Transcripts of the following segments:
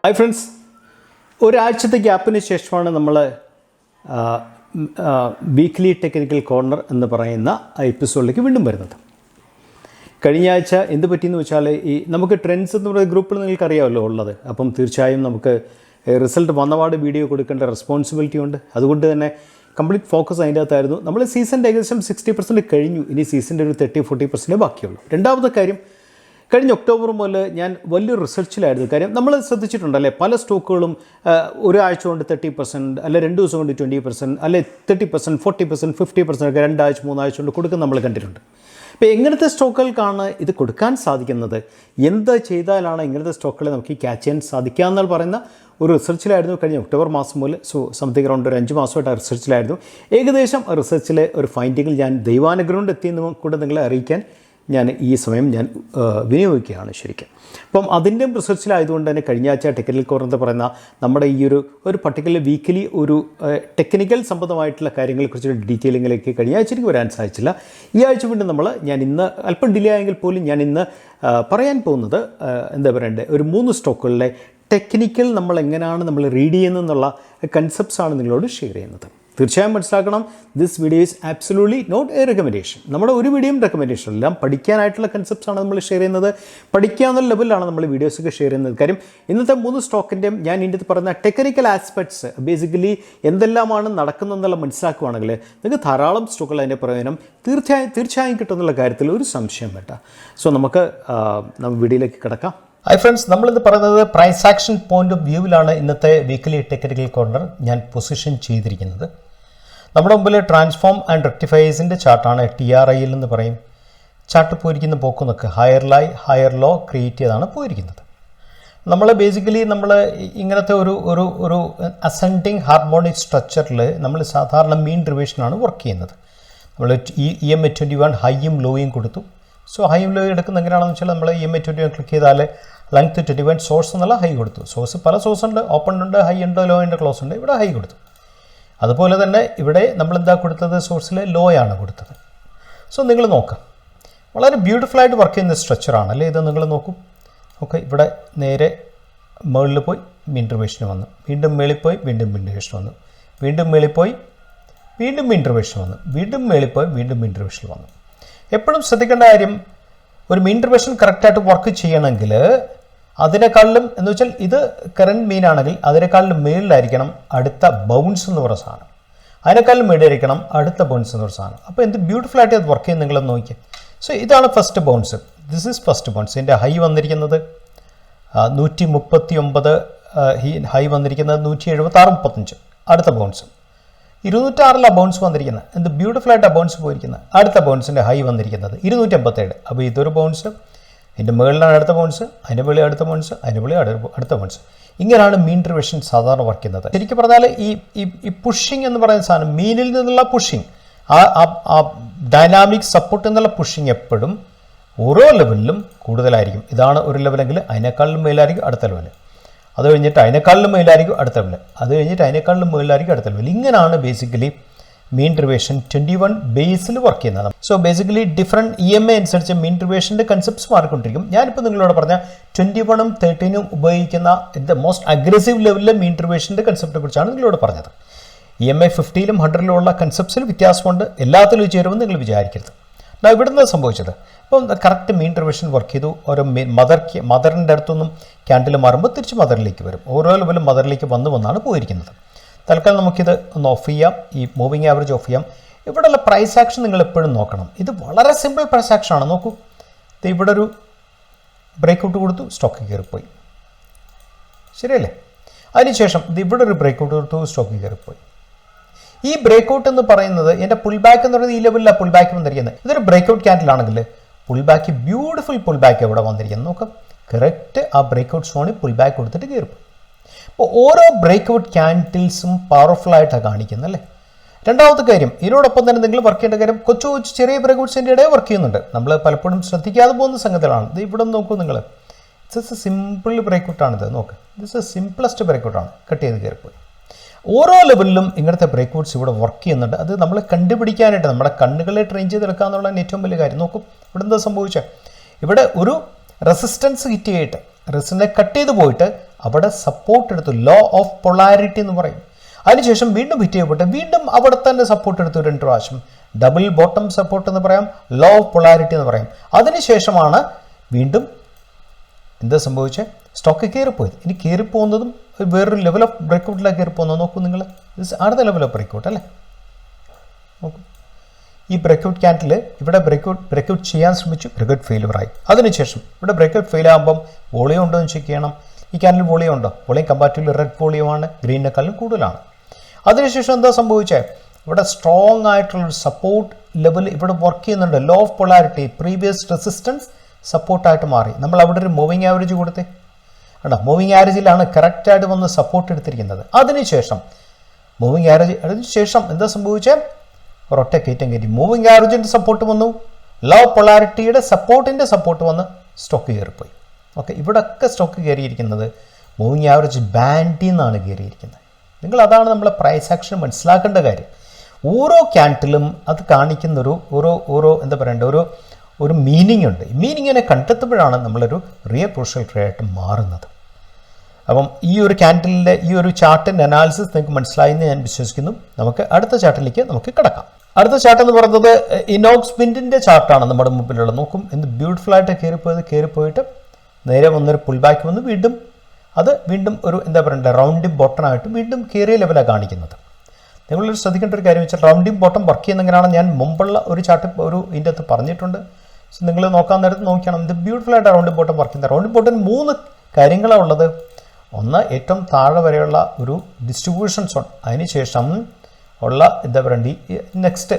Hi friends, ഒരാഴ്ചത്തെ ഗ്യാപ്പിന് ശേഷമാണ് നമ്മൾ വീക്ക്ലി ടെക്നിക്കൽ കോർണർ എന്ന് പറയുന്ന എപ്പിസോഡിലേക്ക് വീണ്ടും വരുന്നത്. കഴിഞ്ഞ ആഴ്ച എന്ത് പറ്റിയെന്ന് വെച്ചാൽ നമുക്ക് ട്രെൻഡ്സ് എന്ന് പറയുന്ന ഗ്രൂപ്പിൽ നിങ്ങൾക്കറിയാമല്ലോ ഉള്ളത്. അപ്പം തീർച്ചയായും നമുക്ക് റിസൾട്ട് വന്നപാട് വീഡിയോ കൊടുക്കേണ്ട റെസ്പോൺസിബിലിറ്റി ഉണ്ട്. അതുകൊണ്ട് തന്നെ കംപ്ലീറ്റ് ഫോക്കസ് അതിൻ്റെ അകത്തായിരുന്നു. നമ്മൾ സീസണിൻ്റെ ഏകദേശം 60% കഴിഞ്ഞു. ഇനി സീസണിൻ്റെ ഒരു 30-40% ബാക്കിയുള്ളൂ. രണ്ടാമത്തെ കാര്യം, കഴിഞ്ഞ ഒക്ടോബർ മുതൽ ഞാൻ വലിയൊരു റിസർച്ചിലായിരുന്നു. കാര്യം നമ്മൾ ശ്രദ്ധിച്ചിട്ടുണ്ടല്ലേ, പല സ്റ്റോക്കുകളും ഒരാഴ്ച കൊണ്ട് 30%, അല്ലെ 2 ദിവസം കൊണ്ട് 20%, അല്ലെ 30%, 40%, 50% ഒക്കെ 2 ആഴ്ച 3 ആഴ്ച കൊണ്ട് കൊടുക്കുന്ന നമ്മൾ കണ്ടിട്ടുണ്ട്. അപ്പോൾ എങ്ങനത്തെ സ്റ്റോക്കുകൾക്കാണ് ഇത് കൊടുക്കാൻ സാധിക്കുന്നത്, എന്ത് ചെയ്താലാണ് ഇങ്ങനത്തെ സ്റ്റോക്കുകളെ നമുക്ക് ക്യാച്ച് ചെയ്യാൻ സാധിക്കുക എന്നാൽ പറയുന്ന ഒരു റിസർച്ചിലായിരുന്നു കഴിഞ്ഞ ഒക്ടോബർ മാസം മുതൽ. സംതിങ് അറൗണ്ട് ഒരു 5 മാസമായിട്ട് ആ റിസർച്ചിലായിരുന്നു. ഏകദേശം റിസർച്ചിലെ ഒരു ഫൈൻഡിങ്ങിൽ ഞാൻ ദൈവാനുഗ്രഹം എത്തിയെന്ന് കൂടെ നിങ്ങളെ അറിയിക്കാൻ ഈ സമയം വിനിയോഗിക്കുകയാണ് ശരിക്കും. അപ്പം അതിൻ്റെയും റിസർച്ചിലായതുകൊണ്ട് തന്നെ കഴിഞ്ഞ ആഴ്ച ടെക്നിക്കൽ കോർണർ എന്ന് പറയുന്ന നമ്മുടെ ഈ ഒരു പർട്ടിക്കുലർ വീക്കിലി ഒരു ടെക്നിക്കൽ സംബന്ധമായിട്ടുള്ള കാര്യങ്ങളെക്കുറിച്ചുള്ള ഡീറ്റെയിലിങ്ങിലേക്ക് കഴിഞ്ഞ ആഴ്ചയ്ക്ക് വരാൻ സാധിച്ചില്ല. ഈ ആഴ്ച വീണ്ടും ഞാൻ ഇന്ന് അല്പം ഡിലേ ആയെങ്കിൽ പോലും ഞാൻ ഇന്ന് പറയാൻ പോകുന്നത് എന്താ പറയണ്ടേ, ഒരു 3 സ്റ്റോക്കുകളിലെ ടെക്നിക്കൽ നമ്മൾ എങ്ങനെയാണ് നമ്മൾ റീഡ് ചെയ്യുന്നതെന്നുള്ള കൺസെപ്റ്റ്സാണ് നിങ്ങളോട് ഷെയർ ചെയ്യുന്നത്. തീർച്ചയായും മനസ്സിലാക്കണം, this video is absolutely not a recommendation. നമ്മുടെ ഒരു വീഡിയോയും റെക്കമെൻഡേഷൻ എല്ലാം പഠിക്കാനായിട്ടുള്ള കൺസെപ്റ്റ്സാണ് നമ്മൾ ഷെയർ ചെയ്യുന്നത്. പഠിക്കാവുന്ന ലെവലിലാണ് നമ്മൾ വീഡിയോസൊക്കെ ഷെയർ ചെയ്യുന്നത്. കാര്യം ഇന്നത്തെ 3 സ്റ്റോക്കിൻ്റെയും ഞാൻ ഇതിൻ്റെ പറയുന്ന ടെക്നിക്കൽ ആസ്പെക്ട്സ് ബേസിക്കലി എന്തെല്ലാമാണ് നടക്കുന്നതെന്നുള്ള മനസ്സിലാക്കുകയാണെങ്കിൽ നിങ്ങൾക്ക് ധാരാളം സ്റ്റോക്കുകൾ അതിൻ്റെ പ്രയോജനം തീർച്ചയായും കിട്ടുന്നുള്ള കാര്യത്തിൽ ഒരു സംശയം വേണ്ട. സോ നമുക്ക് വീഡിയോയിലേക്ക് കിടക്കാം. ഹായ് ഫ്രണ്ട്സ്, നമ്മളിത് പറയുന്നത് പ്രൈസ് ആക്ഷൻ പോയിന്റ് ഓഫ് വ്യൂവിലാണ് ഇന്നത്തെ വീക്ക്ലി ടെക്നിക്കൽ കോർണർ ഞാൻ പൊസിഷൻ ചെയ്തിരിക്കുന്നത്. നമ്മുടെ മുമ്പിൽ ട്രാൻസ്ഫോം ആൻഡ് റെക്ടിഫയേഴ്സിൻ്റെ ചാർട്ടാണ്. TRIL എന്ന് പറയും. ചാർട്ട് പോയിരിക്കുന്ന പോക്കുന്നൊക്കെ ഹയർ ലോ ക്രിയേറ്റ് ചെയ്താണ് പോയിരിക്കുന്നത്. നമ്മൾ ബേസിക്കലി ഇങ്ങനത്തെ ഒരു അസെൻഡിങ് ഹാർമോണിക് സ്ട്രക്ചറിൽ നമ്മൾ സാധാരണ മീൻ റിവേഷനാണ് വർക്ക് ചെയ്യുന്നത്. നമ്മൾ EMA 21 ഹൈയും ലോയും കൊടുത്തു. സോ ഹൈയും ലോയും എടുക്കുന്ന എങ്ങനെയാണെന്ന് വെച്ചാൽ നമ്മൾ EMA 21 ക്ലിക്ക് ചെയ്താൽ ലെങ്ത് 21 സോഴ്സ് എന്നുള്ള ഹൈ കൊടുത്തു. സോഴ്സ് പല സോഴ്സ് ഉണ്ട്, ഓപ്പൺ ഉണ്ട്, ഹൈ ഉണ്ട്, ലോ ഉണ്ട്, ക്ലോസ് ഉണ്ട്. ഇവിടെ ഹൈ കൊടുത്തു. അതുപോലെ തന്നെ ഇവിടെ നമ്മൾ എന്താ കൊടുത്തത്, സോഴ്സിൽ ലോ ആണ് കൊടുത്തത്. സോ നിങ്ങൾ നോക്കാം, വളരെ ബ്യൂട്ടിഫുള്ളായിട്ട് വർക്ക് ചെയ്യുന്ന സ്ട്രക്ചറാണ് അല്ലേ ഇത്. നിങ്ങൾ നോക്കും. ഓക്കെ, ഇവിടെ നേരെ മുകളിൽ പോയി മീൻ റിവേഷന് വന്നു, വീണ്ടും മേളിൽ പോയി വീണ്ടും മീൻ റിവേഷൻ വന്നു, വീണ്ടും മേളിൽ പോയി വീണ്ടും മീൻ റിവേഷൻ വന്നു, വീണ്ടും മേളിൽ പോയി വീണ്ടും മീൻ റിവേഷൻ വന്നു. എപ്പോഴും ശ്രദ്ധിക്കേണ്ട കാര്യം, ഒരു മീൻ റിവേഷൻ കറക്റ്റായിട്ട് വർക്ക് ചെയ്യണമെങ്കിൽ അതിനേക്കാളിലും എന്ന് വെച്ചാൽ ഇത് കറൻറ്റ് മീനാണെങ്കിൽ അതിനേക്കാളിലും മേളിലായിരിക്കണം അടുത്ത ബൗൺസ് എന്ന് പറയുന്ന സാധനം, അതിനേക്കാളും മേളിലായിരിക്കണം അടുത്ത ബൗൺസ് എന്ന് പറയുന്ന സാധനം. അപ്പോൾ എന്ത് ബ്യൂട്ടിഫുള്ളായിട്ട് അത് വർക്ക് ചെയ്യുന്ന നിങ്ങളൊന്ന് നോക്കിയാൽ. സോ ഇതാണ് first bounce. This is first bounce. ഇതിൻ്റെ ഹൈ വന്നിരിക്കുന്നത് 139, ഹൈ വന്നിരിക്കുന്നത് 176.35. അടുത്ത ബൗൺസ് 206 ബൗൺസ് വന്നിരിക്കുന്നത്. എന്ത് ബ്യൂട്ടിഫുള്ളായിട്ട് ആ ബൗൺസ് പോയിരിക്കുന്നത്. അടുത്ത ബൗൺസിൻ്റെ ഹൈ വന്നിരിക്കുന്നത് 257. അപ്പോൾ ഇതൊരു ബൗൺസ്, അതിൻ്റെ മുകളിലാണ് അടുത്ത ബൗൺസ്, അതിൻ്റെ വെളി അടുത്ത ബൗൺസ്, അതിൻ്റെ വെളി അടുത്ത ബൗൺസ്. ഇങ്ങനെയാണ് മീൻ റിവേഷൻ സാധാരണ വർക്ക് ചെയ്യുന്നത്. ശരിക്കും പറഞ്ഞാൽ ഈ പുഷിങ് എന്ന് പറയുന്ന സാധനം, മീനിൽ നിന്നുള്ള പുഷിങ്, ആ ഡൈനാമിക് സപ്പോർട്ട് എന്നുള്ള പുഷിങ് എപ്പോഴും ഓരോ ലെവലിലും കൂടുതലായിരിക്കും. ഇതാണ് ഒരു ലെവലെങ്കിൽ അതിനേക്കാളും മേലായിരിക്കും അടുത്ത ലെവൽ, അത് കഴിഞ്ഞിട്ട് അതിനേക്കാളിലും മേലായിരിക്കും അടുത്ത ലെവൽ, അത് കഴിഞ്ഞിട്ട് അതിനേക്കാളിലും മേലായിരിക്കും അടുത്ത ലെവൽ. ഇങ്ങനെയാണ് ബേസിക്കലി മീൻ റിവേഷൻ 21 ബേസിൽ വർക്ക് ചെയ്യുന്നത്. സോ ബേസിക്കലി ഡിഫറെൻറ്റ് EMA അനുസരിച്ച് മീൻ റിവേഷൻ്റെ കൺസെപ്റ്റ്സ് മാറിക്കൊണ്ടിരിക്കും. ഞാനിപ്പോൾ നിങ്ങളോട് പറഞ്ഞ 21ഉം 13ഉം ഉപയോഗിക്കുന്ന മോസ്റ്റ് അഗ്രസീവ് ലെവലിലെ മീൻ റിവേഷൻ്റെ കൺസെപ്റ്റിനെ കുറിച്ചാണ് നിങ്ങളോട് പറഞ്ഞത്. EMA 50ലും 100ലും ഉള്ള കൺസെപ്റ്റ്സിൽ വ്യത്യാസമുണ്ട്. എല്ലാത്തിലും ചേരുമെന്ന് നിങ്ങൾ വിചാരിക്കരുത്. ഇവിടെ നിന്ന് സംഭവിച്ചത്, അപ്പം കറക്റ്റ് മീൻ റിവേഷൻ വർക്ക് ചെയ്തു. ഓരോ മദറിൻ്റെ അടുത്തൊന്നും ക്യാൻഡിൽ മാറുമ്പോൾ തിരിച്ച് മദറിലേക്ക് വരും. ഓരോ ലെവലും മദറിലേക്ക് വന്നാണ് പോയിരിക്കുന്നത്. തൽക്കാലം നമുക്കിത് ഒന്ന് ഓഫ് ചെയ്യാം, ഈ മൂവിങ് ആവറേജ് ഓഫ് ചെയ്യാം. ഇവിടെയുള്ള പ്രൈസ് ആക്ഷൻ നിങ്ങൾ എപ്പോഴും നോക്കണം. ഇത് വളരെ സിമ്പിൾ പ്രൈസ് ആക്ഷനാണ്. നോക്കൂ, ഇവിടെ ഒരു ബ്രേക്ക് ഔട്ട് കൊടുത്തു, സ്റ്റോക്ക് കയറിപ്പോയി, ശരിയല്ലേ? അതിനുശേഷം ഇവിടെ ഒരു ബ്രേക്ക് ഔട്ട് കൊടുത്തു, സ്റ്റോക്ക് കയറിപ്പോയി. ഈ ബ്രേക്ക് ഔട്ട് എന്ന് പറയുന്നത് എൻ്റെ പുൾ ബാക്ക് എന്ന് പറയുന്നത് ഈ ലെവലിലാണ് പുൾ ബാക്ക് വന്നിരിക്കുന്നത്. ഇതൊരു ബ്രേക്ക് ഔട്ട് ക്യാൻഡിലാണെങ്കിൽ pull back, beautiful pull back എവിടെ വന്നിരിക്കുന്നത് നോക്കാം. കറക്റ്റ് ആ ബ്രേക്ക് ഔട്ട് സോണിൽ പുൾ ബാക്ക് കൊടുത്തിട്ട് കയറിപ്പോയി. അപ്പോൾ ഓരോ ബ്രേക്ക് ഔട്ട് ക്യാൻഡിൽസും പവർഫുള്ളായിട്ടാണ് കാണിക്കുന്നത് അല്ലേ. രണ്ടാമത്തെ കാര്യം, ഇതിനോടൊപ്പം തന്നെ നിങ്ങൾ വർക്ക് ചെയ്യേണ്ട കാര്യം, കൊച്ചു ചെറിയ ബ്രേക്ക് ഔട്ട്സിൻ്റെ ഇടയിൽ വർക്ക് ചെയ്യുന്നുണ്ട്. നമ്മൾ പലപ്പോഴും ശ്രദ്ധിക്കാതെ പോകുന്ന സംഗതികളാണ്. ഇത് ഇവിടെ നോക്കൂ നിങ്ങൾ, ഇറ്റ്സ് എ സിമ്പിൾ ബ്രേക്ക് ഔട്ടാണിത്. നോക്ക്, ദിസ് എ സിംപ്ലസ്റ്റ് ബ്രേക്ക് ഔട്ടാണ്. കട്ട് ചെയ്ത് കയറിപ്പോയി. ഓരോ ലെവലിലും ഇങ്ങനത്തെ ബ്രേക്ക് ഔട്ട്സ് ഇവിടെ വർക്ക് ചെയ്യുന്നുണ്ട്. അത് നമ്മൾ കണ്ടുപിടിക്കാനായിട്ട് നമ്മുടെ കണ്ണുകളെ ട്രെയിൻ ചെയ്തെടുക്കുക എന്നുള്ളതാണ് ഏറ്റവും വലിയ കാര്യം. നോക്കും ഇവിടെ എന്താ സംഭവിച്ചത്, ഇവിടെ ഒരു റെസിസ്റ്റൻസ് ഹിറ്റ് ചെയ്തിട്ട് റെസിസ്റ്റൻസിനെ കട്ട് ചെയ്ത് പോയിട്ട് അവിടെ സപ്പോർട്ട് എടുത്തു, ലോ ഓഫ് പൊളാരിറ്റി എന്ന് പറയും. അതിനുശേഷം വീണ്ടും ഹിറ്റ് ചെയ്യപ്പെട്ട് വീണ്ടും അവിടെ തന്നെ സപ്പോർട്ട് എടുത്തു 2 പ്രാവശ്യം. ഡബിൾ ബോട്ടം സപ്പോർട്ട് എന്ന് പറയാം, ലോ ഓഫ് പൊളാരിറ്റി എന്ന് പറയും. അതിനുശേഷമാണ് വീണ്ടും എന്താ സംഭവിച്ചത്, സ്റ്റോക്ക് കയറിപ്പോയത്. ഇനി കയറിപ്പോകുന്നതും വേറൊരു ലെവൽ ഓഫ് ബ്രേക്കൗട്ടിലേക്ക് കയറിപ്പോകുന്നത് നോക്കൂ നിങ്ങൾ. അടുത്ത ലെവൽ ഓഫ് ബ്രേക്കൗട്ട് അല്ലേ, നോക്കൂ. ഈ ബ്രേക്കൗട്ട് ക്യാൻഡിൽ ഇവിടെ ബ്രേക്കൗട്ട് ചെയ്യാൻ ശ്രമിച്ചു, ബ്രേക്കൗട്ട് ഫെയിലുവറായി. അതിനുശേഷം ഇവിടെ ബ്രേക്കൗട്ട് ഫെയിൽ ആകുമ്പം വോളിയം ഉണ്ടോ എന്ന് ചെക്ക് ചെയ്യണം. ഈ ക്യാൻഡിൽ വോളിയം ഉണ്ടോ? വോളിയം കമ്പാരിറ്റീവ്ലി റെഡ് വോളിയമാണ്, ഗ്രീനിനെക്കാളും കൂടുതലാണ്. അതിനുശേഷം എന്താ സംഭവിച്ചത്, ഇവിടെ സ്ട്രോങ് ആയിട്ടുള്ളൊരു സപ്പോർട്ട് ലെവൽ ഇവിടെ വർക്ക് ചെയ്യുന്നുണ്ട്. Law of polarity, previous resistance സപ്പോർട്ടായിട്ട് മാറി. നമ്മൾ അവിടെ ഒരു മൂവിങ് ആവറേജ് കൊടുത്തേ കേട്ടോ. മൂവിങ് ആവറേജിലാണ് കറക്റ്റായിട്ട് വന്ന് സപ്പോർട്ട് എടുത്തിരിക്കുന്നത്. അതിനുശേഷം മൂവിങ് ആവറേജ്, അതിനുശേഷം എന്താ സംഭവിച്ചത്, ഒരൊറ്റ കയറ്റം കയറ്റി. മൂവിങ് ആവറേജിൻ്റെ സപ്പോർട്ട് വന്നു, ലോ പൊളാരിറ്റിയുടെ സപ്പോർട്ട് വന്ന് സ്റ്റോക്ക് കയറിപ്പോയി. ഓക്കെ, ഇവിടെയൊക്കെ സ്റ്റോക്ക് കയറിയിരിക്കുന്നത് മൂവിങ് ആവറേജ് ബാൻഡിൽ നിന്നാണ് കയറിയിരിക്കുന്നത്. നിങ്ങൾ അതാണ് നമ്മളെ പ്രൈസ് ആക്ഷൻ മനസ്സിലാക്കേണ്ട കാര്യം. ഓരോ ക്യാൻഡിലും അത് കാണിക്കുന്ന ഓരോ എന്താ പറയണ്ടേ, ഒരു മീനിങ് ഉണ്ട്. ഈ മീനിങ്ങിനെ കണ്ടെത്തുമ്പോഴാണ് നമ്മളൊരു റിയൽ പൊസിഷണൽ ട്രേഡ് ആയിട്ട് മാറുന്നത്. അപ്പം ഈ ഒരു ക്യാൻഡിലിൻ്റെ ഈ ഒരു ചാർട്ടിൻ്റെ അനാലിസിസ് നിങ്ങൾക്ക് മനസ്സിലായെന്ന് ഞാൻ വിശ്വസിക്കുന്നു. നമുക്ക് അടുത്ത ചാർട്ടിലേക്ക് നമുക്ക് കിടക്കാം. അടുത്ത ചാർട്ട് എന്ന് പറയുന്നത് ഇനോക്സ് വിൻഡിൻ്റെ ചാർട്ടാണ് നമ്മുടെ മുമ്പിലുള്ളത്. നോക്കും എന്ത് ബ്യൂട്ടിഫുൾ ആയിട്ട് കയറിപ്പോയിട്ട് നേരെ വന്നൊരു പുൾ ബാക്ക് വന്ന് വീണ്ടും ഒരു എന്താ പറയണ്ടേ, റൗണ്ടിങ് ബോട്ടമായിട്ട് വീണ്ടും കയറിയ ലെവലാണ് കാണിക്കുന്നത്. നിങ്ങളൊരു ശ്രദ്ധിക്കേണ്ട ഒരു കാര്യം വെച്ചാൽ റൗണ്ടിങ് ബോട്ടം വർക്ക് ചെയ്യുന്നെങ്ങനെയാണ് ഞാൻ മുമ്പുള്ള ഒരു ചാർട്ട് ഇതിൻ്റെ അകത്ത് പറഞ്ഞിട്ടുണ്ട്. സോ നിങ്ങൾ നോക്കാൻ നേരത്ത് നോക്കിയാണ് ഇത് ബ്യൂട്ടിഫുൾ ആയിട്ട് റൗണ്ടിങ് ബോട്ടം വർക്ക് ചെയ്യുന്നത്. റൗണ്ടിങ് ബോട്ടം 3 കാര്യങ്ങളാണ് ഉള്ളത്. ഒന്ന്, ഏറ്റവും താഴെ വരെയുള്ള ഒരു ഡിസ്ട്രിബ്യൂഷൻ സോൺ, അതിനുശേഷം ഉള്ള എന്താ പറയണ്ടേ, നെക്സ്റ്റ്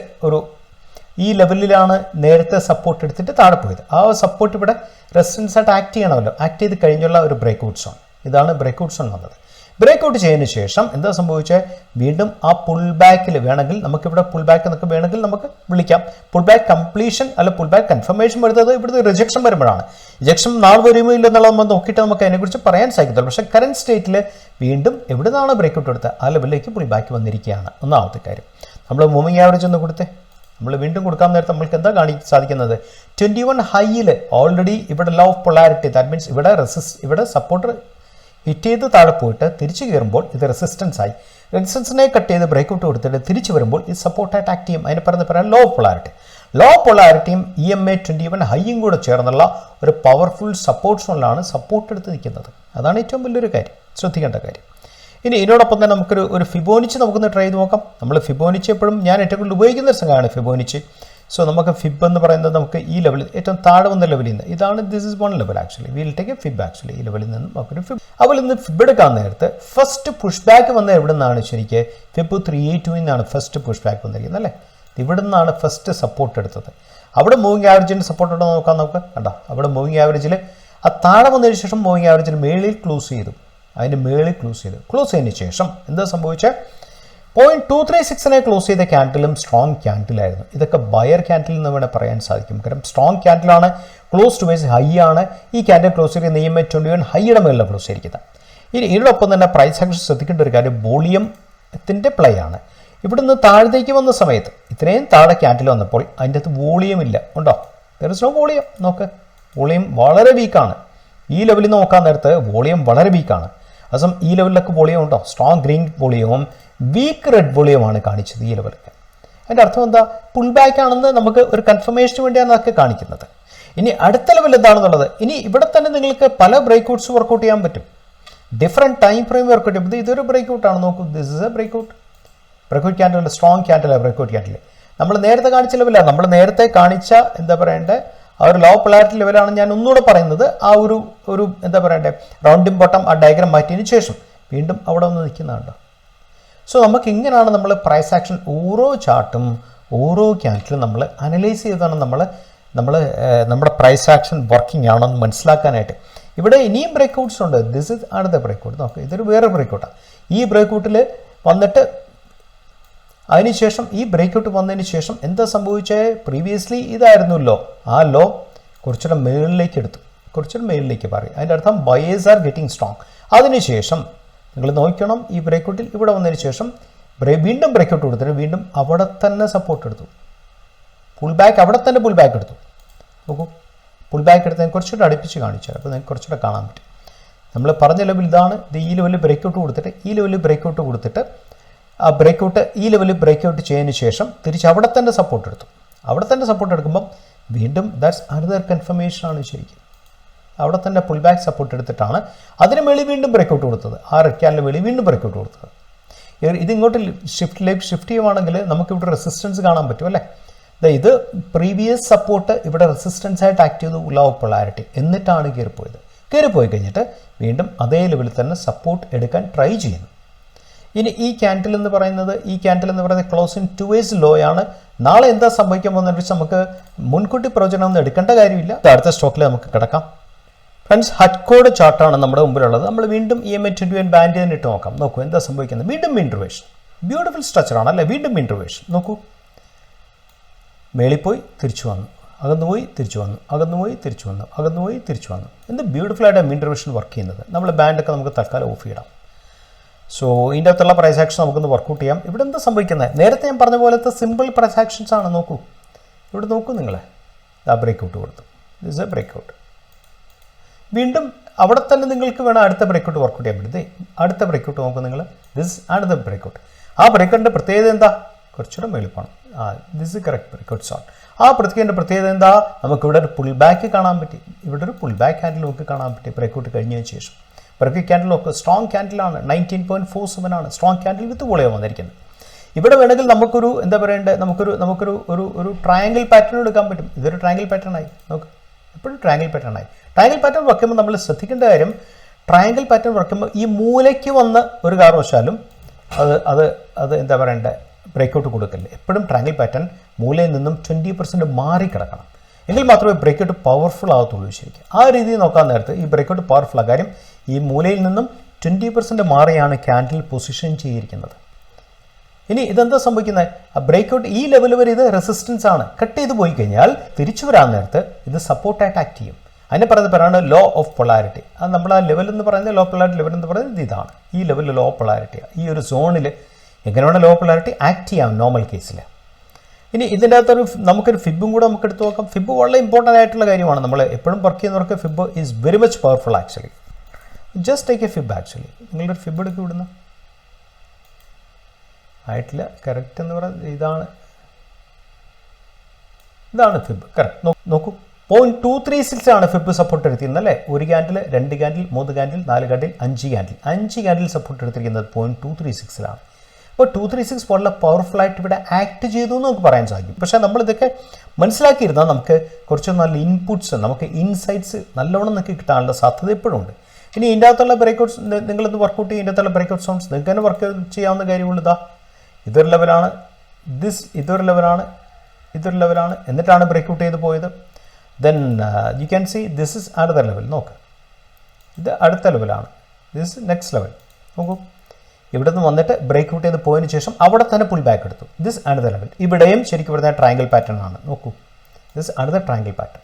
ഈ ലെവലിലാണ് നേരത്തെ സപ്പോർട്ട് എടുത്തിട്ട് താഴെ പോയത്. ആ സപ്പോർട്ട് ഇവിടെ റെസിസ്റ്റൻസ് ആയിട്ട് ആക്ട് ചെയ്യണമല്ലോ. ആക്ട് ചെയ്ത് കഴിഞ്ഞുള്ള ഒരു ബ്രേക്ക്ഔട്ട് സോൺ, ഇതാണ് ബ്രേക്ക്ഔട്ട് സോൺ വന്നത്. ബ്രേക്ക്ഔട്ട് ചെയ്തതിന് ശേഷം എന്താ സംഭവിച്ചത്, വീണ്ടും ആ പുൾ ബാക്കിൽ വേണമെങ്കിൽ നമുക്കിവിടെ പുൾ ബാക്ക് എന്നൊക്കെ വേണമെങ്കിൽ നമുക്ക് വിളിക്കാം. പുൾ ബാക്ക് കംപ്ലീഷൻ അല്ല പുൾ ബാക്ക് കൺഫർമേഷൻ വരുന്നത് ഇവിടുത്തെ റിജക്ഷൻ വരുമ്പോഴാണ്. റിജക്ഷൻ നാളെ വരുമോ ഇല്ലെന്നുള്ളത് നമ്മൾ നോക്കിയിട്ട് നമുക്ക് അതിനെക്കുറിച്ച് പറയാൻ സാധിക്കത്തുള്ളൂ. പക്ഷേ കറൻറ്റ് സ്റ്റേറ്റിൽ വീണ്ടും എവിടെ നിന്നാണ് ബ്രേക്ക്ഔട്ട് എടുത്തത് ആ ലെവലിലേക്ക് പുൾ ബാക്ക് വന്നിരിക്കുകയാണ്. ഒന്നാമത്തെ കാര്യം. നമ്മൾ മൂവിങ് ആവറേജ് ഒന്ന് കൊടുത്തേ, നമ്മൾ വീണ്ടും കൊടുക്കാൻ നേരത്തെ നമ്മൾക്ക് എന്താ സാധിക്കുന്നത്, 21 ഹൈയിൽ ഓൾറെഡി ഇവിടെ law of polarity, that means ഇവിടെ സപ്പോർട്ട് ഹിറ്റ് ചെയ്ത് താഴെ പോയിട്ട് തിരിച്ചു കയറുമ്പോൾ ഇത് റെസിസ്റ്റൻസ് ആയി. റെസിസ്റ്റൻസിനെ കട്ട് ചെയ്ത് ബ്രേക്ക്ഔട്ട് കൊടുത്തിട്ട് തിരിച്ചു വരുമ്പോൾ ഇത് സപ്പോർട്ടായിട്ട് ആക്ട് ചെയ്യും. അതിനെ പറയാൻ law of polarity. Law of പൊളാരിറ്റിയും EMA 21 ഹൈയും കൂടെ ചേർന്നുള്ള ഒരു പവർഫുൾ സപ്പോർട്ട് സോണിലാണ് സപ്പോർട്ട് എടുത്ത് നിൽക്കുന്നത്. അതാണ് ഏറ്റവും വലിയൊരു കാര്യം, ശ്രദ്ധിക്കേണ്ട കാര്യം. ഇനി ഇതിനോടൊപ്പം തന്നെ നമുക്കൊരു ഫിബോനിച്ചി നമുക്കൊന്ന് ട്രൈ ചെയ്ത് നോക്കാം. നമ്മൾ ഫിബോനിച്ചി എപ്പോഴും ഞാൻ ഏറ്റവും കൂടുതൽ ഉപയോഗിക്കുന്ന ഒരു സംഘമാണ് ഫിബോനിച്ചി. സോ നമുക്ക് ഫിബ് എന്ന് പറയുന്നത് നമുക്ക് ഈ ലെവലിൽ ഏറ്റവും താഴെ വന്ന ലെവലിൽ നിന്ന് ഇതാണ്, this is 1 level actually. Will take A fib actually. ഈ ലെവലിൽ നിന്നും നമുക്കൊരു ഫിബ്. അതിൽ നിന്ന് ഫിബ് എടുക്കാൻ നേരത്ത് ഫസ്റ്റ് പുഷ് ബാക്ക് വന്ന എവിടെ നിന്നാണ്, ശരിക്ക് ഫിബ് 382 നിന്നാണ് ഫസ്റ്റ് പുഷ് ബാക്ക് വന്നിരിക്കുന്നത് അല്ലേ. ഇവിടെ നിന്നാണ് ഫസ്റ്റ് സപ്പോർട്ട് എടുത്തത്. അവിടെ മൂവിങ് ആവറേജിൻ്റെ സപ്പോർട്ട് ഉണ്ടോ നോക്കാം നമുക്ക്. കണ്ടോ, അവിടെ മൂവിങ് ആവറേജിൽ ആ താഴെ വന്നതിന് ശേഷം മൂവിങ് ആവറേജിൽ മേളിൽ ക്ലോസ് ചെയ്തു. അതിൻ്റെ മേളിൽ ക്ലോസ് ചെയ്തതിന് ശേഷം എന്താ സംഭവിച്ചത്, 0.236 ക്ലോസ് ചെയ്ത ക്യാൻഡിലും സ്ട്രോങ് ക്യാൻഡിലായിരുന്നു. ഇതൊക്കെ ബയർ ക്യാൻഡിൽ എന്ന് വേണേൽ പറയാൻ സാധിക്കും. കാരണം സ്ട്രോങ് ക്യാൻഡിലാണ്, ക്ലോസ് ടു വേസ് ഹൈ ആണ്. ഈ ക്യാൻഡിൽ ക്ലോസ് ചെയ്യുന്ന EMA 21 ഹൈയുടെ മേളിലാണ് ക്ലോസ് ചെയ്തിരിക്കുന്നത്. ഇനി ഇതിനോടൊപ്പം തന്നെ പ്രൈസ് ആക്ഷൻ ശ്രദ്ധിക്കേണ്ട ഒരു കാര്യം വോളിയത്തിൻ്റെ പ്ലേ ആണ്. ഇവിടുന്ന് താഴത്തേക്ക് വന്ന സമയത്ത് ഇത്രയും താഴെ ക്യാൻഡിൽ വന്നപ്പോൾ അതിൻ്റെ അകത്ത് വോളിയം ഇല്ല, ഉണ്ടോ? There is no volume. നോക്ക്, വോളിയം വളരെ വീക്കാണ്. ഈ ലെവലിൽ നോക്കാൻ നേരത്ത് വോളിയം വളരെ വീക്കാണ്. അതും ഈ ലെവലിലൊക്കെ വോളിയം ഉണ്ടോ, സ്ട്രോങ് ഗ്രീൻ വോളിയവും വീക്ക് റെഡ് വോളിയമാണ് കാണിച്ചത് ഈ ലെവലിൽ. അതിൻ്റെ അർത്ഥം എന്താ, പുൾ ബാക്ക് ആണെന്ന് നമുക്ക് ഒരു കൺഫർമേഷന് വേണ്ടിയാണ് അതൊക്കെ കാണിക്കുന്നത്. ഇനി അടുത്ത ലെവൽ എന്താണെന്നുള്ളത്, ഇനി ഇവിടെ തന്നെ നിങ്ങൾക്ക് പല ബ്രേക്ക്ഔട്ട്സ് വർക്കൗട്ട് ചെയ്യാൻ പറ്റും, ഡിഫറെൻറ്റ് ടൈം ഫ്രെയിം വർക്കൗട്ട് ചെയ്യും. ഇതൊരു ബ്രേക്ക്ഔട്ടാണ്, നോക്കൂ, this is a breakout candle, strong ക്യാൻഡിലാണ് ബ്രേക്ക്ഔട്ട് ക്യാൻഡിൽ. നമ്മൾ നേരത്തെ കാണിച്ച ലെവലാണ്, നമ്മൾ നേരത്തെ കാണിച്ച എന്താ പറയണ്ടേ ആ ഒരു ലോ പൊളാരിറ്റി ലെവലാണ് ഞാൻ ഒന്നുകൂടെ പറയുന്നത്. ആ ഒരു എന്താ പറയണ്ടേ റൗണ്ടിങ് ബോട്ടം ആ ഡയഗ്രാം മാറ്റിയതിന് ശേഷം വീണ്ടും അവിടെ ഒന്ന് നിൽക്കുന്നുണ്ട്. സോ നമുക്ക് ഇങ്ങനെയാണ് നമ്മൾ പ്രൈസ് ആക്ഷൻ ഓരോ ചാർട്ടും ഓരോ ക്യാൻഡിലും നമ്മൾ അനലൈസ് ചെയ്താണ് നമ്മുടെ പ്രൈസ് ആക്ഷൻ വർക്കിംഗ് ആണെന്ന് മനസ്സിലാക്കാനായിട്ട്. ഇവിടെ ഇനിയും ബ്രേക്ക്ഔട്ട്സ് ഉണ്ട്. ദിസ് ഇസ് അടുത്ത ബ്രേക്ക്ഔട്ട്. നോക്കുക, ഇതൊരു വേറെ ബ്രേക്ക്ഔട്ടാണ്. ഈ ബ്രേക്ക്ഔട്ടിൽ വന്നിട്ട് അതിനുശേഷം ഈ ബ്രേക്ക്ഔട്ട് വന്നതിന് ശേഷം എന്താ സംഭവിച്ചത്, പ്രീവിയസ്ലി ഇതായിരുന്നല്ലോ, ആ ലോ കുറച്ചുകൂടെ മേളിലേക്ക് പറയും. അതിൻ്റെ അർത്ഥം ബയേഴ്സ് ആർ ഗെറ്റിംഗ് സ്ട്രോങ്. അതിനുശേഷം നിങ്ങൾ നോക്കണം, ഈ ബ്രേക്ക്ഔട്ടിൽ ഇവിടെ വന്നതിന് ശേഷം വീണ്ടും ബ്രേക്ക്ഔട്ട് കൊടുത്തിട്ട് വീണ്ടും അവിടെ തന്നെ സപ്പോർട്ട് എടുത്തു, അവിടെ തന്നെ പുൾ ബാക്ക് എടുത്തു. നോക്കൂ, പുൾ ബാക്ക് എടുത്ത് ഞാൻ കുറച്ചുകൂടെ അടുപ്പിച്ച് കാണിച്ചു തരാം, അപ്പോൾ നിങ്ങൾക്ക് കുറച്ചുകൂടെ കാണാൻ പറ്റും. നമ്മൾ പറഞ്ഞ ലെവൽ ഇതാണ്. ഇത് ഈ ലെവലിൽ ബ്രേക്കൗട്ട് കൊടുത്തിട്ട് ഈ ലെവലിൽ ബ്രേക്കൗട്ട് കൊടുത്തിട്ട് ആ ബ്രേക്കൗട്ട് ഈ ലെവലിൽ ബ്രേക്കൗട്ട് ചെയ്തതിന് ശേഷം തിരിച്ച് അവിടെ തന്നെ സപ്പോർട്ട് എടുത്തു. അവിടെ തന്നെ സപ്പോർട്ട് എടുക്കുമ്പം വീണ്ടും ദാറ്റ്സ് അനദർ കൺഫർമേഷനാണ് ശരിക്കും. അവിടെ തന്നെ പുൾ ബാക്ക് സപ്പോർട്ട് എടുത്തിട്ടാണ് അതിന് മേളിൽ വീണ്ടും ബ്രേക്കൗട്ട് കൊടുത്തത്. ആ റെഡ് ക്യാൻഡിലിന് മേളിൽ വീണ്ടും ബ്രേക്കൗട്ട് കൊടുത്തത്. ഇതിങ്ങോട്ട് ഷിഫ്റ്റ് ചെയ്യുവാണെങ്കിൽ നമുക്കിവിടെ റെസിസ്റ്റൻസ് കാണാൻ പറ്റും അല്ലേ. ഇത് പ്രീവിയസ് സപ്പോർട്ട് ഇവിടെ റെസിസ്റ്റൻസ് ആയിട്ട് ആക്ട് ചെയ്തു ലോ ഓഫ് പൊളാരിറ്റി, എന്നിട്ടാണ് കയറിപ്പോയി കഴിഞ്ഞിട്ട് വീണ്ടും അതേ ലെവലിൽ തന്നെ സപ്പോർട്ട് എടുക്കാൻ ട്രൈ ചെയ്യുന്നു. ഇനി ഈ ക്യാൻഡിൽ എന്ന് പറയുന്നത് ക്ലോസ് ഇൻ 2 ways ലോ ആണ്. നാളെ എന്താ സംഭവിക്കാൻ പോകുന്നതെന്ന് വെച്ചാൽ നമുക്ക് മുൻകൂട്ടി പ്രവചനം ഒന്നും എടുക്കേണ്ട കാര്യമില്ല. അടുത്ത സ്റ്റോക്കിൽ നമുക്ക് കിടക്കാം. ഫ്രണ്ട്സ്, ഹഡ്കോഡ് ചാർട്ടാണ് നമ്മുടെ മുമ്പിലുള്ളത്. നമ്മൾ വീണ്ടും EMA 21 ബാൻഡ് തന്നെ ഇട്ട് നോക്കാം. നോക്കൂ എന്താ സംഭവിക്കുന്നത്. വീണ്ടും ഇൻട്രവേഷൻ, ബ്യൂട്ടിഫുൾ സ്ട്രക്ചറാണ് അല്ലേ. വീണ്ടും ഇൻട്രവേഷൻ നോക്കൂ. മേളിൽ പോയി തിരിച്ചു വന്നു, അകന്നുപോയി തിരിച്ചു വന്നു, അകന്നുപോയി തിരിച്ചു വന്നു, അകന്നുപോയി തിരിച്ചു വന്നു. എന്ത് ബ്യൂട്ടിഫുള്ളായിട്ടാണ് ഇൻട്രവേഷൻ വർക്ക് ചെയ്യുന്നത്. നമ്മൾ ബാൻഡൊക്കെ നമുക്ക് തൽക്കാലം ഓഫ് ചെയ്യണം. സോ ഇതിൻ്റെ അകത്തുള്ള പ്രൈസ് ആക്ഷൻ നമുക്കൊന്ന് വർക്കൗട്ട് ചെയ്യാം. ഇവിടെ എന്താ സംഭവിക്കുന്നത്. നേരത്തെ ഞാൻ പറഞ്ഞ പോലത്തെ സിമ്പിൾ പ്രൈസ് ആക്ഷൻസ് ആണ്. നോക്കൂ, ഇവിടെ നോക്കൂ നിങ്ങൾ. ആ ബ്രേക്കൗട്ട് കൊടുത്തു, ദിസ് എ ബ്രേക്കൗട്ട്. വീണ്ടും അവിടെ തന്നെ നിങ്ങൾക്ക് വേണം അടുത്ത ബ്രേക്കൗട്ട് വർക്കൗട്ട് ചെയ്യാൻ പറ്റും. അടുത്ത ബ്രേക്കൗട്ട് നോക്കൂ നിങ്ങൾ, ദിസ് ആണ് ദ ബ്രേക്കൗട്ട്. ആ ബ്രേക്കൗട്ടിൻ്റെ പ്രത്യേകത എന്താ, കുറച്ചുകൂടെ മേളിപ്പാണ്. This correct breakout zone. ആ പ്രത്യേകത എന്താ, നമുക്കിവിടെ ഒരു പുൾ ബാക്ക് കാണാൻ പറ്റി. ഇവിടെ ഒരു പുൾ ബാക്ക് ക്യാൻഡിൽ നമുക്ക് കാണാൻ പറ്റി ബ്രേക്കൗട്ട് കഴിഞ്ഞതിന് ശേഷം. ബ്രേക്കൗട്ട് ക്യാൻഡിലൊക്കെ സ്ട്രോങ് ക്യാൻഡിലാണ്, 19.47 ആണ് സ്ട്രോങ് ക്യാൻഡിൽ വിത്ത് വോളിയം വന്നിരിക്കുന്നത്. ഇവിടെ വേണമെങ്കിൽ നമുക്കൊരു എന്താ പറയേണ്ടത്, നമുക്കൊരു ട്രയാങ്കിൾ പാറ്റേൺ എടുക്കാൻ പറ്റും. ഇതൊരു ട്രയാങ്കിൾ പാറ്റേൺ ആയി. നമുക്ക് എപ്പോഴും ട്രയാങ്കിൾ പാറ്റേൺ ആയി. ട്രയാങ്കിൾ പാറ്റേൺ വയ്ക്കുമ്പോൾ നമ്മൾ ശ്രദ്ധിക്കേണ്ട കാര്യം, ട്രയാങ്കിൾ പാറ്റേൺ വയ്ക്കുമ്പോൾ ഈ മൂലയ്ക്ക് വന്ന് ഒരു കാരണവശാലും അത് എന്താ പറയേണ്ടത്, ബ്രേക്കൗട്ട് കൊടുക്കല്ലേ. എപ്പോഴും ട്രയാങ്കിൾ പാറ്റേൺ മൂലയിൽ നിന്നും 20% മാറി കിടക്കണം, എങ്കിൽ മാത്രമേ ബ്രേക്കൗട്ട് പവർഫുൾ ആകത്തുള്ളൂ ശരിക്കും. ആ രീതിയിൽ നോക്കാൻ നേരത്ത് ഈ ബ്രേക്കൗട്ട് പവർഫുൾ ആ കാര്യം ഈ മൂലയിൽ നിന്നും 20% മാറിയാണ് ക്യാൻഡിൽ പൊസിഷൻ ചെയ്തിരിക്കുന്നത്. ഇനി ഇതെന്താ സംഭവിക്കുന്നത്, ആ ബ്രേക്കൗട്ട് ഈ ലെവൽ വരെ ഇത് റെസിസ്റ്റൻസ് ആണ്. കട്ട് ചെയ്ത് പോയി കഴിഞ്ഞാൽ തിരിച്ചു വരാൻ നേരത്ത് ഇത് സപ്പോർട്ടായിട്ട് ആക്ട് ചെയ്യും. അതിനെ പറയുന്നത് ലോ ഓഫ് പൊളാരിറ്റി. അത് നമ്മൾ ആ ലെവൽ എന്ന് പറയുന്നത്, ലോ പൊളാരിറ്റി ലെവൽ എന്ന് പറയുന്നത് ഇതാണ്. ഈ ലെവലിൽ ലോ പൊളാരിറ്റിയാണ്. ഈ ഒരു സോണിൽ എങ്ങനെയാണ് ലോ പൊളാരിറ്റി ആക്ട് ചെയ്യാം നോർമൽ കേസിൽ. ഇനി ഇതിൻ്റെ അകത്തൊരു നമുക്കൊരു ഫിബും കൂടെ നമുക്ക് എടുത്ത് നോക്കാം. ഫിബ് വളരെ ഇമ്പോർട്ടൻ്റ് ആയിട്ടുള്ള കാര്യമാണ്. നമ്മൾ എപ്പോഴും വർക്ക് ചെയ്യുന്നവർക്ക് fib is very much powerful actually. Just take A fib actually. നിങ്ങളൊരു ഫിബ് എടുക്കുക ഇവിടുന്ന്. ആയിട്ടില്ല, കറക്റ്റ് എന്ന് പറയുന്നത് ഇതാണ് ഫിബ്. കറക്റ്റ് നോക്കൂ, 0.236 ആണ് ഫിബ് സപ്പോർട്ട് എടുത്തിരുന്നത് അല്ലേ. 1 candle, 2 candle, 3 candle, 4 candle, 5 candle support എടുത്തിരിക്കുന്നത് 0.236 അപ്പോൾ 236 പോലുള്ള പവർഫുള്ളായിട്ട് ഇവിടെ ആക്ട് ചെയ്തു എന്ന് നമുക്ക് പറയാൻ സാധിക്കും. പക്ഷേ നമ്മളിതൊക്കെ മനസ്സിലാക്കിയിരുന്നാൽ നമുക്ക് കുറച്ച് നല്ല ഇൻപുട്സ്, നമുക്ക് ഇൻസൈറ്റ്സ് നല്ലോണം നിങ്ങൾക്ക് കിട്ടാനുള്ള സാധ്യത ഇപ്പോഴും ഉണ്ട്. ഇനി ഇതിൻ്റെ അകത്തുള്ള ബ്രേക്കൗട്ട്സ് നിങ്ങളിത് വർക്കൗട്ട് ചെയ്യും. ഇതിൻ്റെ അകത്തുള്ള ബ്രേക്കൗട്ട് സോൺസ് നിങ്ങൾക്ക് തന്നെ വർക്ക് ചെയ്യാവുന്ന കാര്യമുള്ളൂ. ഇതൊരു ലെവലാണ്, ഇതൊരു ലെവലാണ്, എന്നിട്ടാണ് ബ്രേക്കൗട്ട് ചെയ്ത് പോയത്. Then you can see this is another level. നോക്ക്, ഇത് അടുത്ത ലെവലാണ്, ദിസ് നെക്സ്റ്റ് ലെവൽ. നോക്കൂ, ഇവിടെ നിന്ന് വന്നിട്ട് ബ്രേക്കൗട്ട് ചെയ്ത് പോയതിന് ശേഷം അവിടെ തന്നെ പുൾ ബാക്ക് എടുത്തു. This another level. ഇവിടെയും ശരിക്കും പറഞ്ഞാൽ ട്രയാങ്കിൾ പാറ്റേൺ ആണ്. നോക്കൂ, ദിസ് അനദർ ട്രയാങ്കിൾ പാറ്റേൺ.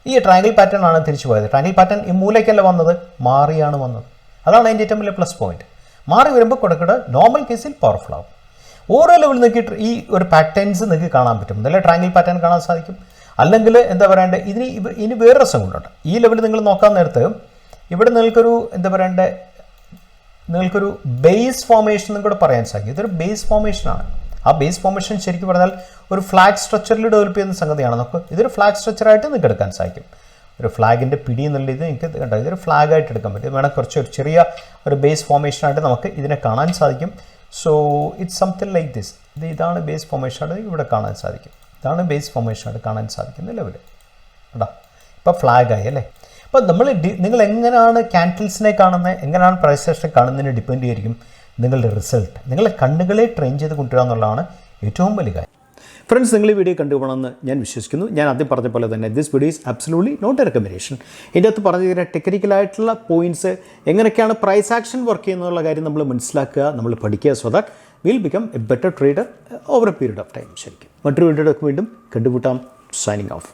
ഈ ട്രയാങ്കിൾ പാറ്റേൺ ആണ് തിരിച്ചു പോയത്. ട്രയാങ്കിൾ പാറ്റേൺ ഈ മൂലയ്ക്കല്ല വന്നത്, മാറിയാണ് വന്നത്. അതാണ് അതിൻ്റെ ഏറ്റവും വലിയ പ്ലസ് പോയിന്റ്. മാറി വരുമ്പോൾ കൊടുക്കട്ടെ നോർമൽ കേസിൽ പവർഫുൾ ആവും. ഓരോ ലെവലിൽ നിങ്ങൾക്ക് ഈ ഒരു പാറ്റേൺസ് നിങ്ങൾക്ക് കാണാൻ പറ്റും. നല്ല ട്രയാങ്കിൾ പാറ്റേൺ കാണാൻ സാധിക്കും. അല്ലെങ്കിൽ എന്താ പറയണ്ടേ, ഇനി വേറെ രസം കൊണ്ടുണ്ട്. ഈ ലെവലിൽ നിങ്ങൾ നോക്കാൻ നേരത്ത് ഇവിടെ നിങ്ങൾക്കൊരു ബേസ് ഫോർമേഷൻ എന്ന് കൂടെ പറയാൻ സാധിക്കും. ഇതൊരു ബേസ് ഫോർമേഷനാണ്. ആ ബേസ് ഫോർമേഷൻ ശരിക്കും പറഞ്ഞാൽ ഒരു ഫ്ലാഗ് സ്ട്രക്ചറിൽ ഡെവലപ്പ് ചെയ്യുന്ന സംഗതിയാണ്. നമുക്ക് ഇതൊരു ഫ്ലാഗ് സ്ട്രക്ചറായിട്ട് നിങ്ങൾക്ക് എടുക്കാൻ സാധിക്കും. ഒരു ഫ്ലാഗിൻ്റെ പിടി എന്നുള്ള ഇത് നിങ്ങൾക്ക് കണ്ടോ, ഇതൊരു ഫ്ലാഗായിട്ട് എടുക്കാൻ പറ്റും. വേണം കുറച്ച് ഒരു ചെറിയ ഒരു ബേസ് ഫോർമേഷനായിട്ട് നമുക്ക് ഇതിനെ കാണാൻ സാധിക്കും. So it's something like this. ഇതാണ് ബേസ് ഫോർമേഷനായിട്ട് ഇവിടെ കാണാൻ സാധിക്കും. ഇതാണ് ബേസ് ഫോർമേഷനായിട്ട് കാണാൻ സാധിക്കുന്ന ലെവൽ കേട്ടോ. ഇപ്പോൾ ഫ്ലാഗായി അല്ലേ. അപ്പോൾ നിങ്ങൾ എങ്ങനെയാണ് ക്യാൻഡിൽസിനെ കാണുന്നത്, എങ്ങനെയാണ് പ്രൈസ് ആക്ഷൻ കാണുന്നതിന് ഡിപ്പെൻഡ് ചെയ്തിരിക്കും നിങ്ങളുടെ റിസൾട്ട്. നിങ്ങളുടെ കണ്ണുകളെ ട്രെയിൻ ചെയ്ത് കൊണ്ടുവരിക എന്നുള്ളതാണ് ഏറ്റവും വലിയ കാര്യം. ഫ്രണ്ട്സ്, നിങ്ങൾ ഈ വീഡിയോ കണ്ടുപോകണമെന്ന് ഞാൻ വിശ്വസിക്കുന്നു. ഞാൻ ആദ്യം പറഞ്ഞ പോലെ തന്നെ this video is absolutely not a recommendation. ഇതിൻ്റെ അകത്ത് പറഞ്ഞിരിക്കുന്ന ടെക്നിക്കലായിട്ടുള്ള പോയിൻറ്റ്സ്, എങ്ങനെയൊക്കെയാണ് പ്രൈസ് ആക്ഷൻ വർക്ക് ചെയ്യുന്നുള്ള കാര്യം നമ്മൾ മനസ്സിലാക്കുക, നമ്മൾ പഠിക്കുക. So that will become a better trader over a period of time. ശരിക്കും മറ്റൊരു വീഡിയോയിലൊക്കെ വീണ്ടും കണ്ടുമുട്ടാം. Signing of.